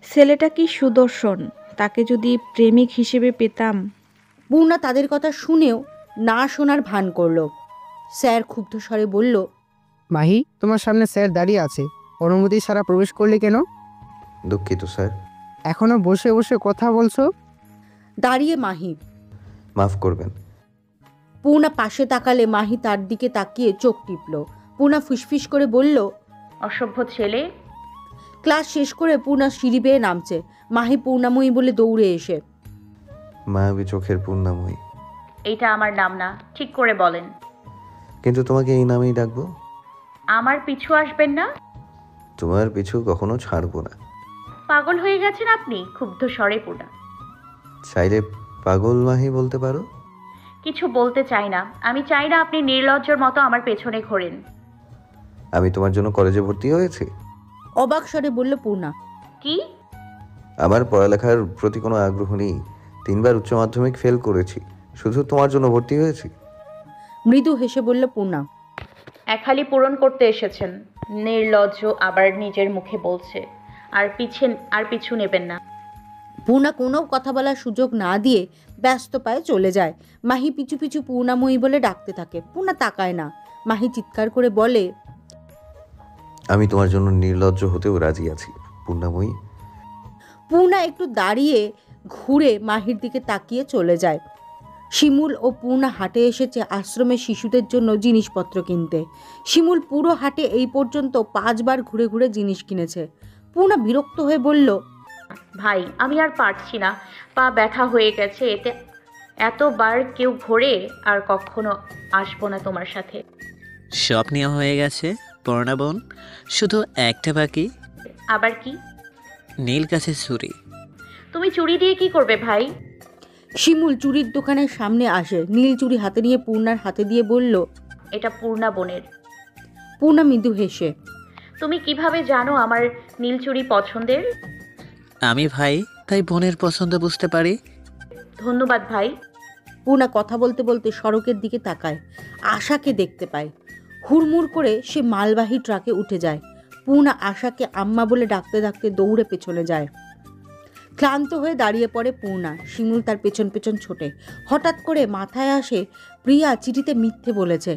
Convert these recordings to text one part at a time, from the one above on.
ছেলেটা কি সুদর্শন, তাকে যদি প্রেমিক হিসেবে পেতাম। পূর্ণা তাদের কথা শুনেও না শোনার ভান করল। স্যার ক্ষুব্ধ স্বরে বলল, মাহি, তোমার সামনে স্যার দাঁড়িয়ে আছে, অনুমতি ছাড়া প্রবেশ করলে কেন? দুঃখিত স্যার। এখনো বসে বসে কথা বলছো? দাঁড়িয়ে মাহি। মাফ করবেন। পূর্ণা পাশে তাকালে মাহি তার দিকে তাকিয়ে চোখ টিপল। পূর্ণা ফুসফিস করে বলল, অসভ্য ছেলে। ক্লাস শেষ করে পূর্ণা সিঁড়ি বেয়ে নামছে। মাহি পূর্ণাময়ী বলে দৌড়ে এসে, মায়াবী চোখের পূর্ণাময়ী। এইটা আমার নাম না, ঠিক করে বলেন। কিন্তু তোমাকে এই নামেই ডাকবো। আমার পিছু আসবেন না। তোমার পিছু কখনো ছাড়বো না। পাগল হয়ে গেছেন আপনি? ক্ষুব্ধ স্বরে পূর্ণা। চাইলে পাগল মাহি বলতে পারো। কিছু বলতে চাই না। আমি চাই না আপনি নির্লজ্জর মতো আমার পেছনে ঘোরেন। আমি তোমার জন্য কলেজে ভর্তি হয়েছি। অবাক স্বরে বলল পূর্ণা। কি? আমার পড়ালেখার প্রতি কোনো আগ্রহ নেই। 3বার উচ্চ মাধ্যমিক ফেল করেছি, শুধু তোমার জন্য ভর্তি হয়েছি। মৃদু হেসে বলল পূর্ণা। একহালি পূরণ করতে এসেছেন। নির্লজ্জ আবার নিজের মুখে বলছে। আর পিছু নেবেন না। পূর্ণা কোনো কথা বলার সুযোগ না দিয়ে ব্যস্ত পায়ে চলে যায়। মাহি পিছু পিছু পূর্ণাময়ী বলে ডাকতে থাকে। পূর্ণা তাকায় না। মাহি চিৎকার করে বলে, আমি তোমার জন্য নির্লজ্জ হতেও রাজি আছি পূর্ণাময়ী। পূর্ণা একটু দাঁড়িয়ে ঘুরে মাহির দিকে তাকিয়ে চলে যায়। শিমুল ও পূর্ণা হাটে এসেছে আশ্রমের শিশুদের জন্য জিনিসপত্র কিনতে। শিমুল পুরো হাটে এই পর্যন্ত 5বার ঘুরে ঘুরে জিনিস কিনেছে। পূর্ণা বিরক্ত হয়ে বলল, ভাই, আমি আর পারছি না। পা ব্যথা হয়ে গেছে। এতবার কেউ ঘোরে। আর কখনো আসবো না তোমার সাথে। সব নেওয়া হয়ে গেছে পর্ণা বোন, শুধু একটা বাকি। আবার কি? নীল কাছে ছুরি। তুমি চুরি দিয়ে কি করবে ভাই? শিমুল চুরির দোকানের সামনে আসে। নীল চুরি হাতে নিয়ে পূর্ণার হাতে দিয়ে বলল, এটা পূর্ণা বোনের। পূর্ণা মৃদু হেসে, তুমি কিভাবে জানো আমার নীল চুরি পছন্দের? আমি ভাই, তাই বোনের পছন্দ বুঝতে পারি। ধন্যবাদ ভাই। পূর্ণা কথা বলতে বলতে সড়কের দিকে তাকায়। আশাকে দেখতে পায়। হুড়মুড় করে সে মালবাহী ট্রাকে উঠে যায়। পূর্ণা আশাকে আম্মা বলে ডাকতে ডাকতে দৌড়ে পেছনে যায়। ক্লান্ত হয়ে দাঁড়িয়ে পড়ে পূর্ণা। শিমুল তার পেছন পেছন ছোটে। হঠাৎ করে মাথায় আসে প্রিয়া চিঠিতে মিথ্যে বলেছে।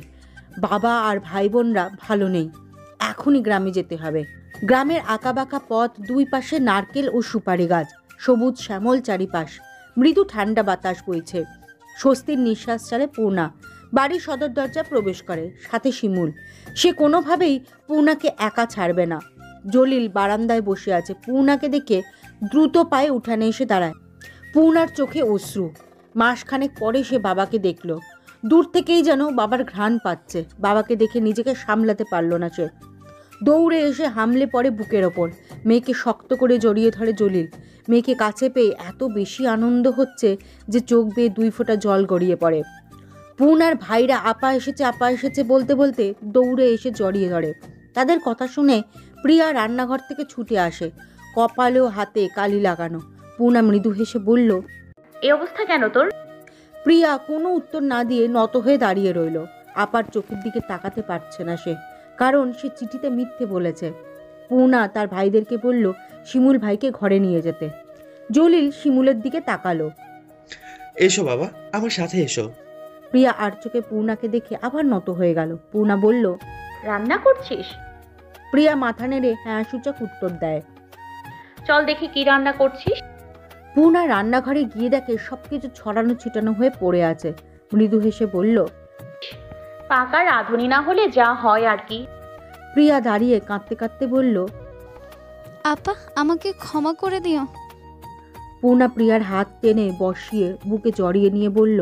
বাবা আর ভাই বোনরা ভালো নেই। এখনই গ্রামে যেতে হবে। গ্রামের আঁকাবাঁকা পথ, দুই পাশে নারকেল ও সুপারি গাছ, সবুজ শ্যামল চারিপাশ। মৃদু ঠান্ডা বাতাস বইছে। স্বস্তির নিঃশ্বাস ছাড়ে পূর্ণা। বাড়ির সদর দরজায় প্রবেশ করে, সাথে শিমুল। সে কোনোভাবেই পূর্ণাকে একা ছাড়বে না। জলিল বারান্দায় বসে আছে। পূর্ণাকে দেখে দ্রুত পায়ে উঠানে এসে দাঁড়ায়। পূর্ণার চোখে অশ্রু। মাসখানেক পরে সে বাবাকে দেখল। দূর থেকেই যেন বাবার ঘ্রাণ পাচ্ছে। বাবাকে দেখে নিজেকে সামলাতে পারল না সে। দৌড়ে এসে হামলে পড়ে বুকের ওপর। মেয়েকে শক্ত করে জড়িয়ে ধরে জলিল। মেয়েকে কাছে পেয়ে এত বেশি আনন্দ হচ্ছে যে চোখ বেয়ে 2 ফোঁটা জল গড়িয়ে পড়ে। পূর্ণার ভাইরা আপা এসেছে বলতে বলতে দৌড়ে এসে জড়িয়ে ধরে। তাদের কথা শুনে প্রিয়া রান্নাঘর থেকে ছুটে আসে, কপালে ও হাতে কালি লাগানো। পূর্ণা মৃদু হেসে বলল, এই অবস্থা কেন তোর? প্রিয়া কোনো উত্তর না দিয়ে নত হয়ে দাঁড়িয়ে রইল। আপার চোখের দিকে তাকাতে পারছে না সে, কারণ সে চিঠিতে মিথ্যে বলেছে। পূর্ণা তার ভাইদেরকে বলল শিমুল ভাইকে ঘরে নিয়ে যেতে। জলিল শিমুলের দিকে তাকালো। এসো বাবা, আমার সাথে এসো। প্রিয়া আর চোখে পূর্ণাকে দেখে আবার নত হয়ে গেল। পূর্ণা বলল, রান্না করছিস? প্রিয়া মাথা নেড়ে হ্যাঁ সূচক উত্তর দেয়। চল দেখি কি রান্না করছিস। পূর্ণা রান্নাঘরে গিয়ে দেখে সবকিছু ছড়ানো ছিটানো হয়ে পড়ে আছে। মৃদু হেসে বলল, পাকা রাঁধুনি না হলে যা হয় আর কি। প্রিয়া দাঁড়িয়ে কাঁদতে কাঁদতে বলল, আপা, আমাকে ক্ষমা করে দিও। পূর্ণা প্রিয়ার হাত টেনে বসিয়ে বুকে জড়িয়ে নিয়ে বলল,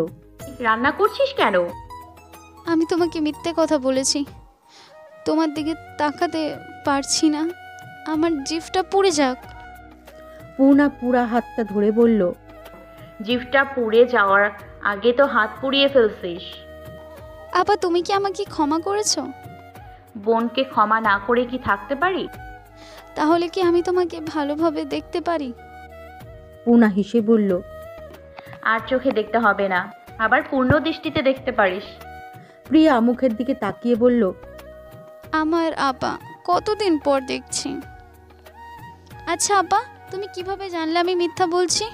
রান্না করছিস কেন? আমি তোমাকে মিথ্যে কথা বলেছি। তোমার দিকে তাকাতে পারছি না। আমার জিভটা পুড়ে যাক। পূর্ণা পুরা হাতটা ধরে বলল, জিভটা পুড়ে যাওয়ার আগে তো হাত পুড়িয়ে ফেলছিস। আপা, তুমি কি আমাকে ক্ষমা করেছো? বোনকে ক্ষমা না করে কি থাকতে পারি? তাহলে কি আমি তোমাকে ভালোভাবে দেখতে পারি? পূর্ণা হেসে বলল, আর চোখে দেখতে হবে না, আবার পূর্ণ দৃষ্টিতে দেখতে পারিস। প্রিয়া মুখের দিকে তাকিয়ে বলল, আমার আপা কতদিন পর দেখছি। আচ্ছা আপা, তুমি কিভাবে জানলে আমি মিথ্যা বলছি?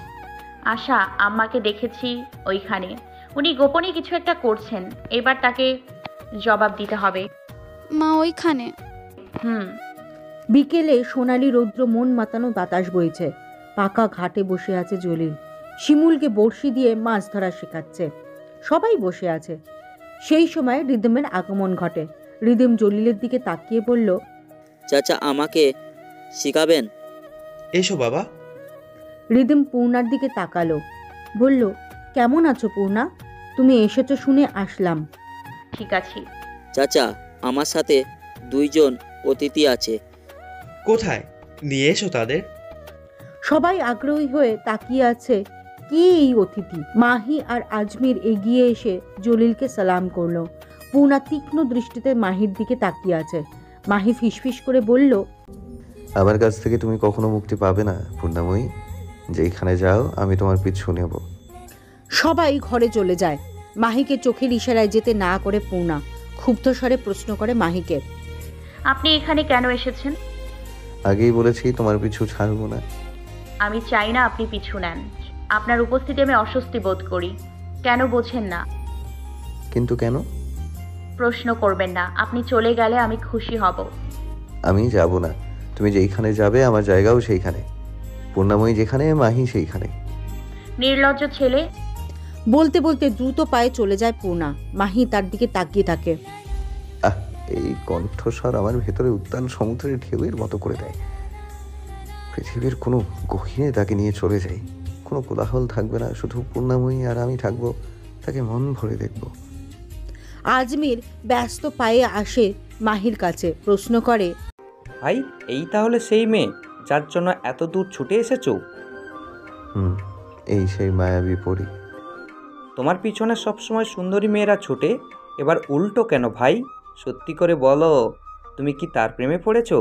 আশা, আম্মাকে দেখেছি ওইখানে, উনি গোপনে কিছু একটা করছেন, এবার তাকে জবাব দিতে হবে। মা ওইখানে? হুম। বিকেলে সোনালি রৌদ্র মন মাতানো বাতাস বইছে। পাকা ঘাটে বসে আছে জলিল। শিমুলকে বড়শি দিয়ে মাছ ধরা শেখাচ্ছে। সবাই বসে আছে। সেই সময় রিদমের আগমন ঘটে। রিদম জলিলের দিকে তাকিয়ে বলল, চাচা আমাকে শিখাবেন? এসো বাবা। রিদম পূর্ণার দিকে তাকালো, বলল, কেমন আছো পূর্ণা? তুমি এসেছো শুনে আসলাম। ঠিক আছে। চাচা আমার সাথে 2 জন অতিথি আছে। কোথায়? নিয়ে এসো তাদের। সবাই আগ্রহী হয়ে তাকিয়ে আছে, কি এই অতিথি? মাহি আর আজমির এগিয়ে এসে জলিলকে সালাম করলো। পূর্ণা তীক্ষ্ণ দৃষ্টিতে মাহির দিকে তাকিয়ে আছে। মাহি ফিসফিস করে বলল, আমার কাছ থেকে তুমি কখনো মুক্তি পাবে না পূর্ণাময়ী। যেইখানে যাও আমি তোমার পিছু নেব। সবাই ঘরে চলে যায়। মাহিকে চোখের ইশারায় যেতে না করে পূর্ণা ক্ষুব্ধ স্বরে প্রশ্ন করে মাহিকে, আপনি এখানে কেন এসেছেন? আগেই বলেছি তোমার পিছু ছাড়বো না। আমি চাই না আপনি পিছু নেন। আপনার উপস্থিতি আমি অস্বস্তি বোধ করি। কেন বোঝেন না? কিন্তু কেন? প্রশ্ন করবেন না। আপনি চলে গেলে আমি খুশি হব। আমি যাব না। তুমি যেইখানে যাবে আমার জায়গাও সেইখানে। পূর্ণাময়ী যেখানে, মাহি সেইখানে। নির্লজ্জ ছেলে। বলতে বলতে দ্রুত পায়ে চলে যায় পূর্ণা। মাহি তার দিকে তাকিয়ে থাকে। আহ, এই কণ্ঠস্বর আমার ভেতরে উত্তাল সমুদ্রের ঢেউয়ের মতো করে দেয়। পৃথিবীর কোনো গহীনে তাকে নিয়ে চলে যাই। কোনো কোলাহল থাকবে না, শুধু পূর্ণাময়ী আর আমি থাকবো। তাকে মন ভরে দেখব। আজমির ব্যস্ত পায়ে আসে মাহির কাছে, প্রশ্ন করে, ভাই এই তাহলে সেই মেয়ে যার জন্য এত দূর ছুটে এসেছো? এই সেই মায়াবী পরী। তোমার পিছনে সবসময় সুন্দরী মেয়েরা ছুটে, এবার উল্টো কেন ভাই? সত্যি করে বলো, তুমি কি তার প্রেমে পড়েছো?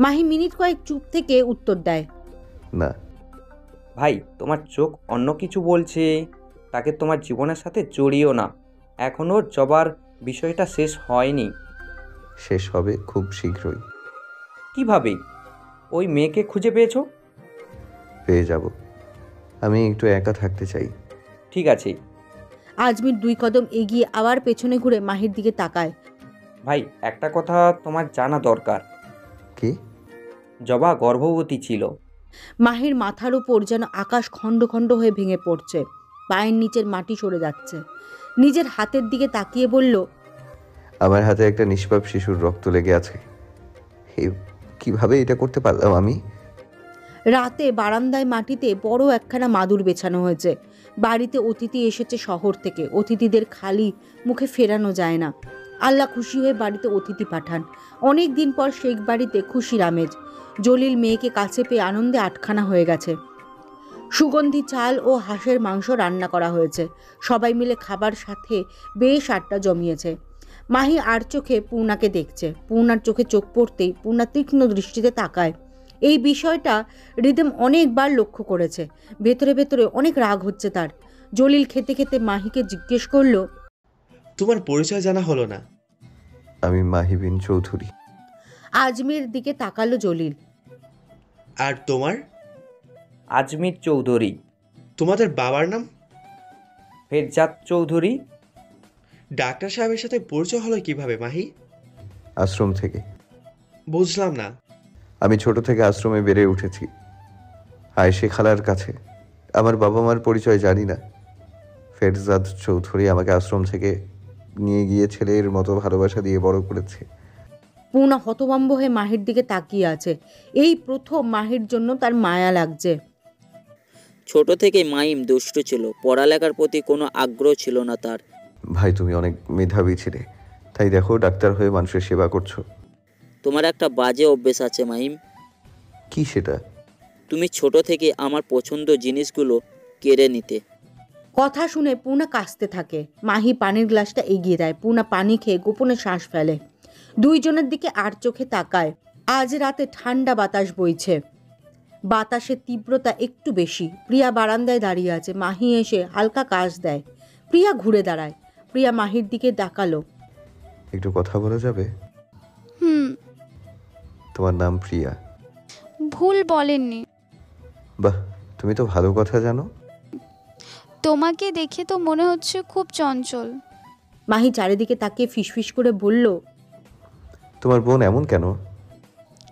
মাহি মিনিট কয়েক চুপ থেকে উত্তর দেয়, না। ভাই তোমার চোখ অন্য কিছু বলছে। তাকে তোমার জীবনের সাথে জড়িও না। এখনও জবার বিষয়টা শেষ হয়নি। শেষ হবে খুব শীঘ্রই। কিভাবে? ওই মেয়েকে খুঁজে পেয়েছো? পেয়ে যাব। আমি একটু একা থাকতে চাই। ঠিক আছে। আজমির 2 কদম এগিয়ে আবার পেছনে ঘুরে মাহির দিকে তাকায়। ভাই একটা কথা তোমার জানা দরকার। কি? জবা গর্ভবতী ছিল। মাহির মাথার উপর যেন আকাশ খণ্ড খণ্ড হয়ে ভেঙে পড়ছে। পায়ের নিচের মাটি সরে যাচ্ছে। নিজের হাতের দিকে তাকিয়ে বলল, আমার হাতে একটা নিষ্পাপ শিশুর রক্ত লেগে আছে। কিভাবে এটা করতে পারলাম আমি? রাতে বারান্দায় মাটিতে বড় একখানা মাদুর বেছানো হয়েছে। বাড়িতে অতিথি এসেছে শহর থেকে। অতিথিদের খালি মুখে ফেরানো যায় না। আল্লাহ খুশি হয়ে বাড়িতে অতিথি পাঠান। অনেক দিন পর শেখ বাড়িতে খুশির আমেজ। জলিল মেয়েকে কাছে পেয়ে আনন্দে আটখানা হয়ে গেছে। সুগন্ধি চাল ও হাঁসের মাংস রান্না করা হয়েছে। সবাই মিলে খাবার সাথে বেশ আড্ডা জমিয়েছে। মাহি আর চোখে পূর্ণাকে দেখছে। পূর্ণার চোখে চোখ পড়তেই পূর্ণা তীক্ষ্ণ দৃষ্টিতে তাকায়। এই বিষয়টা রিদম অনেকবার লক্ষ্য করেছে। ভেতরে ভেতরে অনেক রাগ হচ্ছে তার। জলিল খেতে খেতে মাহিকে জিজ্ঞেস করলো, তোমার পরিচয় জানা হলো না। আমি মাহি বিন চৌধুরী। আজমির দিকে তাকালো জলিল। আর তোমার? আজমির চৌধুরী। তোমাদের বাবার নাম? ফেরজাদ চৌধুরী। ডাক্তার সাহেবের সাথে পরিচয় হলো কিভাবে মাহি? আশ্রম থেকে। বুঝলাম না। আমি ছোট থেকে আশ্রমে বেড়ে উঠেছি, আয়েশে খালার কাছে। আমার বাবা মার পরিচয় জানি না। ফেরজাদ চৌধুরী আমাকে আশ্রম থেকে নিয়ে গিয়ে ছেলের মতো ভালোবাসা দিয়ে বড় করেছে। পূর্ণা হতভম্ব হয়ে মাহির দিকে তাকিয়ে আছে। এই প্রথম মাহির জন্য তার মায়া লাগছে। ছোট থেকে মাইম দুষ্ট ছিল, পড়ালেখার প্রতি কোনো আগ্রহ ছিল না তার। ভাই তুমি অনেক মেধাবী ছিলে, তাই দেখো ডাক্তার হয়ে মানুষের সেবা করছো। তোমার একটা বাজে অভ্যেস আছে মাইম। কি সেটা? তুমি ছোট থেকে আমার পছন্দ জিনিসগুলো কেড়ে নিতে। কথা শুনে পূর্ণা কাশতে থাকে। মাহি পানির গ্লাসটা এগিয়ে দেয়। পূর্ণা পানি খেয়ে গোপনে শ্বাস ফেলে। 2 জনের দিকে আর চোখে তাকায়। আজ রাতে ঠান্ডা বাতাস বইছে। বাতাসের তীব্রতা একটু বেশি। প্রিয়া বারান্দায় দাঁড়িয়ে আছে। মাহি এসে হালকা কাশ দেয়। প্রিয়া ঘুরে দাঁড়ায়। প্রিয়া মাহির দিকে তাকালো। একটু কথা বলা যাবে? তোমার নাম প্রিয়া। ভুল বলেননি। বাহ, তুমি তো ভালো কথা জানো। তোমাকে দেখে তো মনে হচ্ছে খুব চঞ্চল। মাহি চারিদিকে তাকিয়ে ফিসফিস করে বলল, তোমার বোন এমন কেন?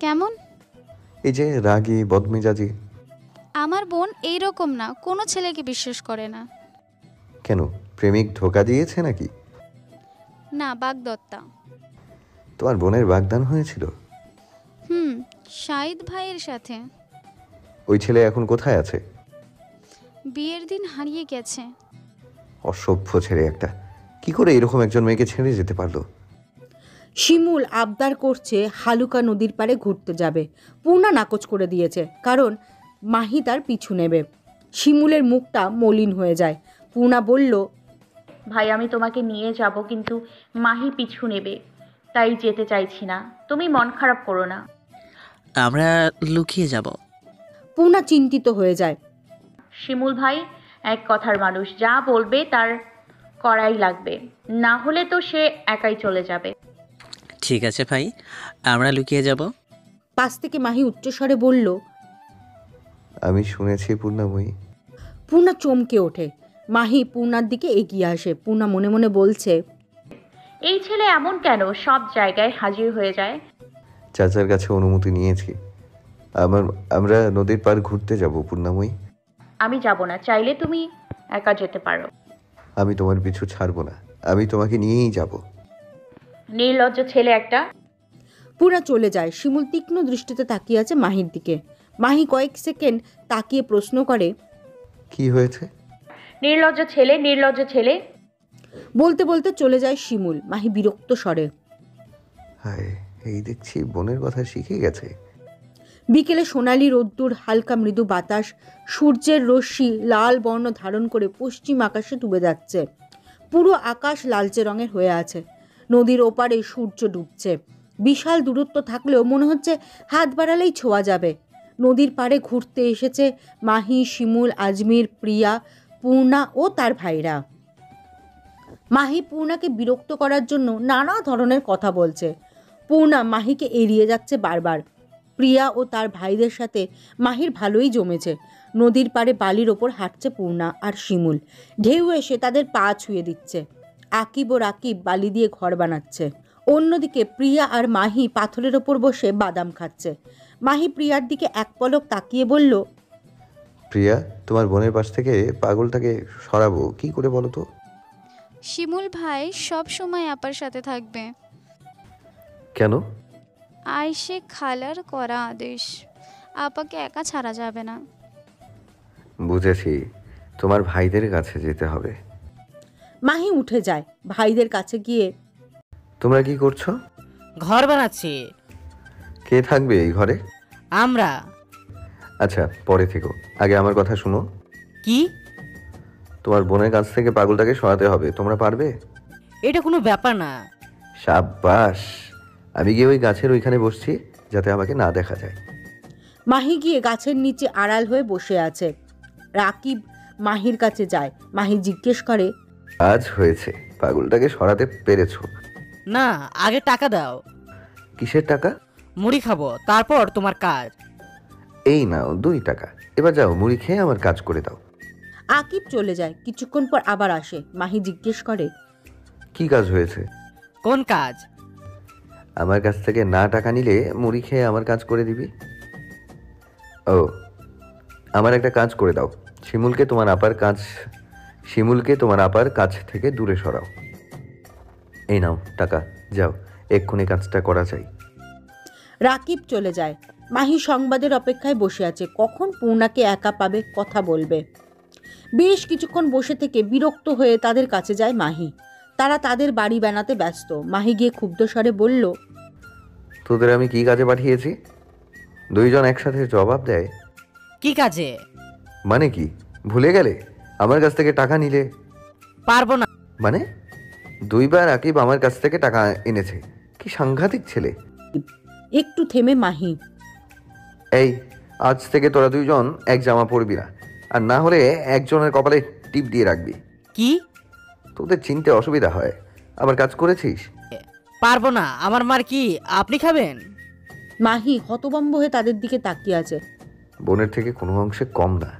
কেমন? এই যে রাগী বদমেজাজি। আমার বোন এইরকম না, কোনো ছেলেকে বিশ্বাস করে না। কেন, প্রেমিক ধোকা দিয়েছে নাকি? না, বাগদত্তা। তোমার বোনের বাগদান হয়েছিল? শাহিদ ভাইয়ের সাথে। ওই ছেলে এখন কোথায় আছে? বিয়ের দিন হারিয়ে গেছে। অসভ্য ছেলে একটা, কি করে এরকম একজন মেয়েকে ছেড়ে যেতে পারলো? শিমুল আবদার করছে হালুকা নদীর পাড়ে ঘুরতে যাবে। পূর্ণা নাকচ করে দিয়েছে, কারণ মাহি তার পিছু নেবে। শিমুলের মুখটা মলিন হয়ে যায়। পূর্ণা বলল, ভাই আমি তোমাকে নিয়ে যাব, কিন্তু মাহি পিছু নেবে, তাই যেতে চাইছি না। তুমি মন খারাপ করো না। আমরা লুকিয়ে যাব। পূর্ণা চিন্তিত হয়ে যায়। শিমুল ভাই এক কথার মানুষ, যা বলবে তার করাই লাগবে, না হলে তো সে একাই চলে যাবে। ঠিক আছে ভাই, আমরা লুকিয়ে যাব। পাশ থেকে মাহি উচ্চস্বরে বলল, আমি শুনেছি পূর্ণাময়ী। পূর্ণা চমকে ওঠে। মাহি পূর্ণার দিকে এগিয়ে আসে। পূর্ণা মনে মনে বলছে, এই ছেলে এমন কেন, সব জায়গায় হাজির হয়ে যায়। চাচার কাছে অনুমতি নিয়েছি। আমরা নদীর পার ঘুরতে যাব পূর্ণাময়ী। আমি যাব না, চাইলে তুমি একা যেতে পারো। আমি তোমার পিছু ছাড়বো না, আমি তোমাকে নিয়েই যাব। নির্লজ্জ ছেলে একটা। পূর্ণা চলে যায়। শিমুল তীক্ষ্ণ দৃষ্টিতে তাকিয়ে আছে মাহির দিকে। মাহি কয়েক সেকেন্ড তাকিয়ে প্রশ্ন করে, কি হয়েছে? নির্লজ্জ ছেলে, নির্লজ্জ ছেলে। বলতে বলতে চলে যায় শিমুল। মাহি বিরক্ত স্বরে। হায়, এই দেখছি বোনের কথা শিখে গেছে। বিকেলে সোনালি রোদ্দুর, হালকা মৃদু বাতাস, সূর্যের রশ্মি লাল বর্ণ ধারণ করে পশ্চিম আকাশে ডুবে যাচ্ছে। পুরো আকাশ লালচে রঙের হয়ে আছে। নদীর ওপারে সূর্য ডুবছে। বিশাল দূরত্ব থাকলেও মনে হচ্ছে হাত বাড়ালেই ছোঁয়া যাবে। নদীর পাড়ে ঘুরতে এসেছে মাহি, শিমুল, আজমির, প্রিয়া, পূর্ণা ও তার ভাইরা। মাহি পূর্ণাকে বিরক্ত করার জন্য নানা ধরনের কথা বলছে। পূর্ণা মাহিকে এড়িয়ে যাচ্ছে বারবার। প্রিয়া ও তার ভাইদের সাথে মাহির ভালোই জমেছে। নদীর পাড়ে বালির ওপর হাঁটছে পূর্ণা আর শিমুল। ঢেউ এসে তাদের পা ছুঁয়ে দিচ্ছে। আকিব ও রাকিব বালি দিয়ে ঘর বানাচ্ছে। অন্যদিকে প্রিয়া আর মাহি পাথরের ওপর বসে বাদাম খাচ্ছে। মাহি প্রিয়ার দিকে এক পলক তাকিয়ে বলল, প্রিয়া, তোমার বোনের পাশ থেকে পাগলটাকে সরাবো কি করে বলো তো? শিমুল ভাই সব সময় আপার সাথে থাকবে। কেন? আয়েশে খালার করা আদেশ, আপাকে একা ছাড়া যাবে না। বুঝেছি, তোমার ভাইদের কাছে যেতে হবে। মাহি উঠে যায়। ভাইদের কাছে গিয়ে, তোমরা কি করছো? ঘর বানাচ্ছি। কে থাকবে এই ঘরে? আমরা। আচ্ছা, পরে থেকো, আগে আমার কথা শুনো। কি? তোমার বোনের কাছ থেকে পাগলটাকে সরাতে হবে, তোমরা পারবে? এটা কোনো ব্যাপার না। সাব্বাস, আমি গিয়ে ওই গাছের ওইখানে বসছি, যাতে আমাকে না দেখা যায়। মাহি গিয়ে গাছের নিচে আড়াল হয়ে বসে আছে। রাকিব মাহির কাছে যায়। মাহি জিজ্ঞেস করে, আজ হয়েছে, পাগলটাকে সরাতে পেরেছো? না, আগে টাকা দাও। কিসের টাকা? মুড়ি খাবো, তারপর তোমার কাজ। এই নাও 2 টাকা, এবার যাও মুড়ি খেয়ে আমার কাজ করে দাও। আকিব চলে যায়। কিছুক্ষণ পর আবার আসে। মাহি জিজ্ঞেস করে, কি কাজ হয়েছে? কোন কাজ? আমার কাছ থেকে না টাকা নিলে মুড়ি খেয়ে আমার কাজ করে দিবি। ও, আমার একটা কাজ করে দাও। শিমুলকে তোমার আপার কাছ থেকে দূরে সরাও। এই নাও টাকা, যাও, এক্ষুনি কাজটা করা চাই। রাকিব চলে যায়। মাহি সংবাদের অপেক্ষায় বসে আছে, কখন পূর্ণাকে একা পাবে, কথা বলবে। বেশ কিছুক্ষণ বসে থেকে বিরক্ত হয়ে তাদের কাছে যায় মাহি। তারা তাদের বাড়ি বানাতে ব্যস্ত। মাহি গিয়ে ক্ষুব্ধ স্বরে বলল, তোদের আমি কি কাজে পাঠিয়েছি? 2 জন একসাথে জবাব দেয়। কি কাজে? মানে কি, ভুলে গেলে? আমার কাছ থেকে টাকা নিলে। পারবো না। মানে? 2 বার আকিব আমার কাছ থেকে টাকা এনেছে। কি সাংঘাতিক ছেলে। একটু থেমে মাহি, এই, আজ থেকে তোরা 2 জন এক জামা পরবি না, আর না হলে একজনের কপালে টিপ দিয়ে রাখবি। কি? তোদের চিনতে অসুবিধা হয়। আবার কাজ করেছিস? পারবো না। আমার মার কি আপনি খাবেন? মাহি হতভম্ব হয়ে তাদের দিকে তাকিয়ে আছে। বোনের থেকে কোনো অংশে কম না।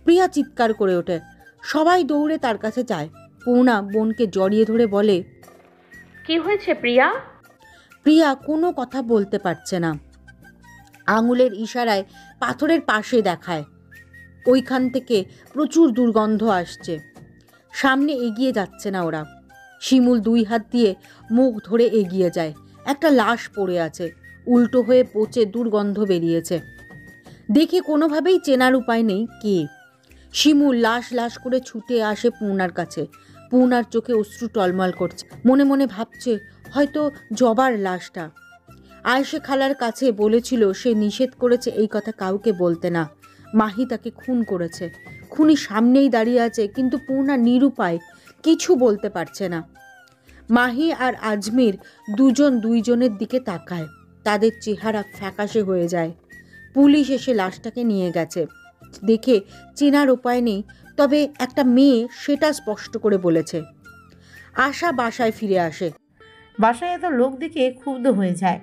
প্রিয়া চিৎকার করে ওঠে। সবাই দৌড়ে তার কাছে যায়। পূর্ণা বোনকে জড়িয়ে ধরে বলে, কি হয়েছে প্রিয়া? প্রিয়া কোনো কথা বলতে পারছে না। আঙুলের ইশারায় পাথরের পাশে দেখায়। ওইখান থেকে প্রচুর দুর্গন্ধ আসছে। সামনে এগিয়ে যাচ্ছে না ওরা। শিমুল 2 হাত দিয়ে মুখ ধরে এগিয়ে যায়। একটা লাশ পড়ে আছে, উল্টো হয়ে পচে দুর্গন্ধ বেরিয়েছে। দেখে কোনোভাবেই চেনার উপায় নেই কে। শিমুল লাশ লাশ করে ছুটে আসে পূর্ণার কাছে। পূর্ণার চোখে অশ্রু টলমল করছে। মনে মনে ভাবছে হয়তো জবার লাশটা। আয়েশে খালার কাছে বলেছিল সে নিষেধ করেছে এই কথা কাউকে বলতে না। মাহি তাকে খুন করেছে। খুনি সামনেই দাঁড়িয়ে আছে, কিন্তু পূর্ণা নিরুপায়, কিছু বলতে পারছে না। মাহি আর আজমির দুজনের দিকে তাকায়। তাদের চেহারা ফ্যাকাশে হয়ে যায়। পুলিশ এসে লাশটাকে নিয়ে গেছে। দেখে চেনার উপায় নেই, তবে একটা মেয়ে সেটা স্পষ্ট করে বলেছে। আশা বাসায় ফিরে আসে। বাসায় এত লোক দেখে ক্ষুব্ধ হয়ে যায়।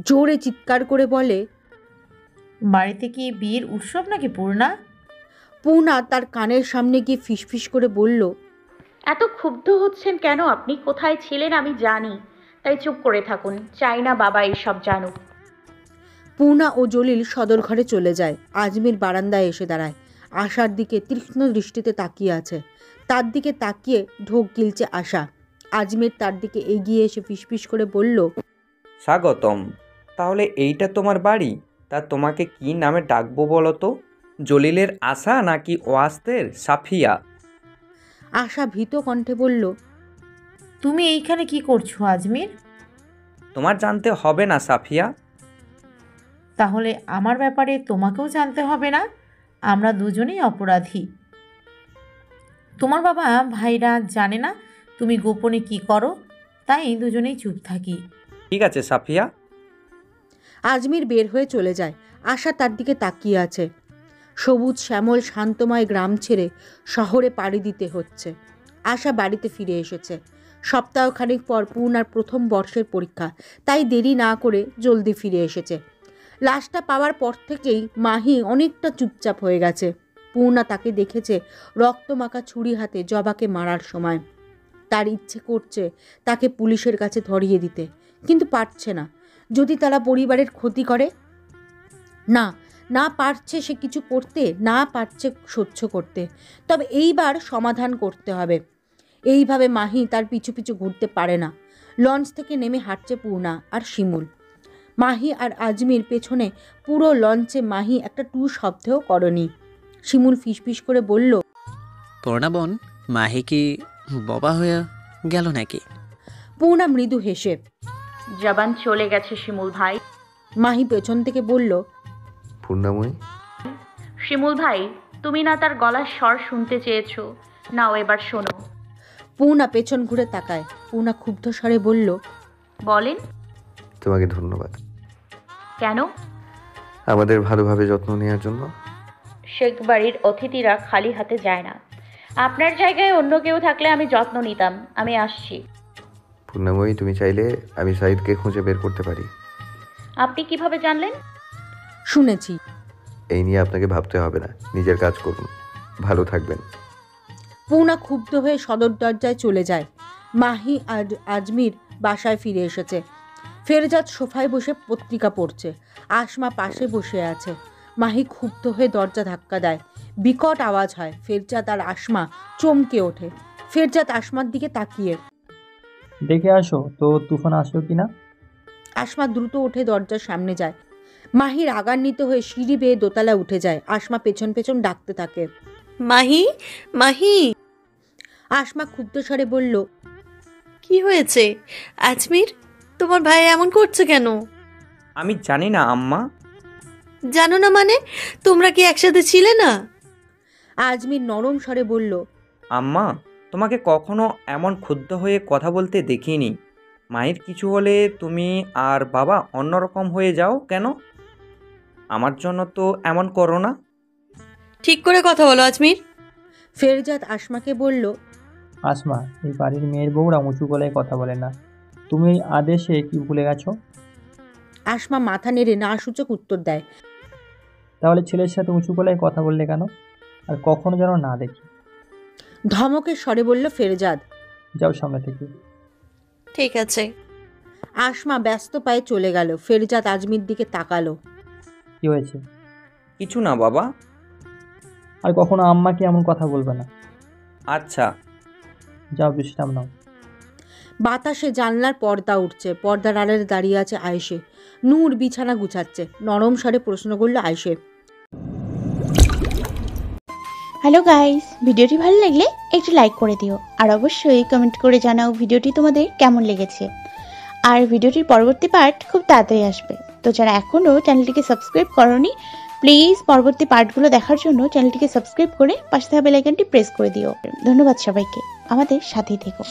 জোরে চিৎকার করে বলে, বাড়িতে কি বিয়ের উৎসব নাকি পূর্ণা? পূর্ণা তার কানের সামনে গিয়ে ফিসফিস করে বলল, এত ক্ষুব্ধ হচ্ছেন কেন আপনি? কোথায় ছিলেন আমি জানি, তাই চুপ করে থাকুন। চাই না বাবা এইসব জানুক। পূর্ণা ও জলিল সদর ঘরে চলে যায়। আজমির বারান্দায় এসে দাঁড়ায়। আশার দিকে তীক্ষ্ণ দৃষ্টিতে তাকিয়ে আছে। তার দিকে তাকিয়ে ঢোক গিলছে আশা। আজমির তার দিকে এগিয়ে এসে ফিসফিস করে বলল, স্বাগতম। তাহলে এইটা তোমার বাড়ি? তা তোমাকে কি নামে ডাকবো বলো তো? জলিলের আশা নাকি ওয়াস্তের সাফিয়া? আশা ভীত কণ্ঠে বলল, তুমি এইখানে কি করছো আজমির? তোমার জানতে হবে না সাফিয়া। তাহলে আমার ব্যাপারে তোমাকেও জানতে হবে না। আমরা দুজনেই অপরাধী। তোমার বাবা ভাইরা জানে না তুমি গোপনে কি করো, তাই দুজনেই চুপ থাকি। ঠিক আছে সাফিয়া। আজমির বের হয়ে চলে যায়। আশা তার দিকে তাকিয়ে আছে। সবুজ শ্যামল শান্তময় গ্রাম ছেড়ে শহরে পাড়ি দিতে হচ্ছে। আশা বাড়িতে ফিরে এসেছে। সপ্তাহখানেক পর পূর্ণার প্রথম বর্ষের পরীক্ষা, তাই দেরি না করে জলদি ফিরে এসেছে। লাশটা পাওয়ার পর থেকেই মাহি অনেকটা চুপচাপ হয়ে গেছে। পূর্ণা তাকে দেখেছে রক্তমাখা ছুরি হাতে জবাকে মারার সময়। তার ইচ্ছে করছে তাকে পুলিশের কাছে ধরিয়ে দিতে, কিন্তু পারছে না। যদি তারা পরিবারের ক্ষতি করে? না পারছে সে কিছু করতে, না পারছে সহ্য করতে। তবে এইবার সমাধান করতে হবে। এইভাবে মাহি তার পিছু পিছু ঘুরতে পারে না। লঞ্চ থেকে নেমে হাঁটছে পূর্ণা আর শিমুল। মাহি আর আজমির পেছনে। পুরো লঞ্চে মাহি একটা টু শব্দও করেনি। শিমুল ফিসফিস করে বলল, পূর্ণা বোন, মাহি কি বাবা হয়ে গেল নাকি? পূর্ণা মৃদু হেসে, জবান চলে গেছে শিমুল ভাই। মাহি পেছন থেকে বলল, পূর্ণাময়ী। শিমুল ভাই, তুমি না তার গলার স্বর শুনতে চেয়েছো? নাও এবার শোনো। পূর্ণা পেছন ঘুরে তাকায়। পূর্ণা ক্ষুব্ধ স্বরে বলল, বলেন। তোমাকে ধন্যবাদ। কেন? আমাদের ভালোভাবে যত্ন নেওয়ার জন্য। শেখ বাড়ির অতিথিরা খালি হাতে যায় না। আপনার জায়গায় অন্য কেউ থাকলে আমি যত্ন নিতাম। আমি আসছি। পূর্ণাময়ী, তুমি চাইলে আমি সাইদকে খুঁজে বের করতে পারি। আপনি কিভাবে জানলেন? শুনেছি। এই নিয়ে আপনাকে ভাবতে হবে না, নিজের কাজ করুন। ভালো থাকবেন। পূর্ণা ক্ষুব্ধ হয়ে সদর দরজায় চলে যায়। মাহি আর আজমির বাসায় ফিরে এসেছে। ফেরজাদ সোফায় বসে পত্রিকা পড়ছে। আসমা পাশে বসে আছে। মাহি ক্ষুব্ধ হয়ে দরজা ধাক্কা দেয়। বিকট আওয়াজ হয়। ফেরজাদ আর আসমা চমকে ওঠে। ফেরজাদ আসমার দিকে তাকিয়ে, দেখে আসো তো তুফান আসলো কিনা। আসমা দ্রুত উঠে দরজার সামনে যায়। মাহি রাগান্বিত হয়ে সিঁড়ি বেয়ে দোতলা উঠে যায়। আসমা পেছন পেছন ডাকতে থাকে, মাহি, মাহি। আসমা ক্ষুব্ধ স্বরে বলল, কি হয়েছে আজমির? তোমার ভাই এমন করছে কেন? আমি জানি না আম্মা। জানো না মানে? তোমরা কি একসাথে ছিলে না? আজমির নরম স্বরে বলল, আম্মা, তোমাকে কখনো এমন ক্ষুব্ধ হয়ে কথা বলতে দেখিনি। মায়ের কিছু হলে তুমি আর বাবা অন্যরকম হয়ে যাও কেন? আমার জন্য তো এমন করো না। ঠিক করে কথা বলো আজমির। ফেরজাদ আসমাকে বলল, আসমা, এই বাড়ির মেয়ের বউরা উঁচু গলায় কথা বলে না। তুমি এই আদেশে কি ভুলে গেছো? আসমা মাথা নেড়ে না সূচক উত্তর দেয়। তাহলে ছেলের সাথে উঁচু গলায় কথা বললে কেন? আর কখনো যেন না দেখি। ধমকের স্বরে বলল ফেরজাদ। যাও সামনে থেকে। ঠিক আছে। আসমা ব্যস্ত পায়ে চলে গেল। ফেরজাদ আজমির দিকে তাকালো। কি হয়েছে? কিছু না বাবা। আর কখনো আম্মাকে এমন কথা বলবে না। আচ্ছা। যাও বিশ্রাম নাও। বাতাসে জানলার পর্দা উঠছে। পর্দার আড়ালে দাঁড়িয়ে আছে আয়েশে। নূর বিছানা গুছাচ্ছে। নরম স্বরে প্রশ্ন করল আয়েশে। হ্যালো গাইস, ভিডিওটি ভালো লাগলে একটু লাইক করে দিও আর অবশ্যই কমেন্ট করে জানাও ভিডিওটি তোমাদের কেমন লেগেছে। আর ভিডিওটির পরবর্তী পার্ট খুব তাড়াতাড়ি আসবে, তো যারা এখনও চ্যানেলটিকে সাবস্ক্রাইব করোনি প্লিজ পরবর্তী পার্টগুলো দেখার জন্য চ্যানেলটিকে সাবস্ক্রাইব করে পাশে থাকা বেল আইকনটি প্রেস করে দিও। ধন্যবাদ সবাইকে, আমাদের সাথেই থেকো।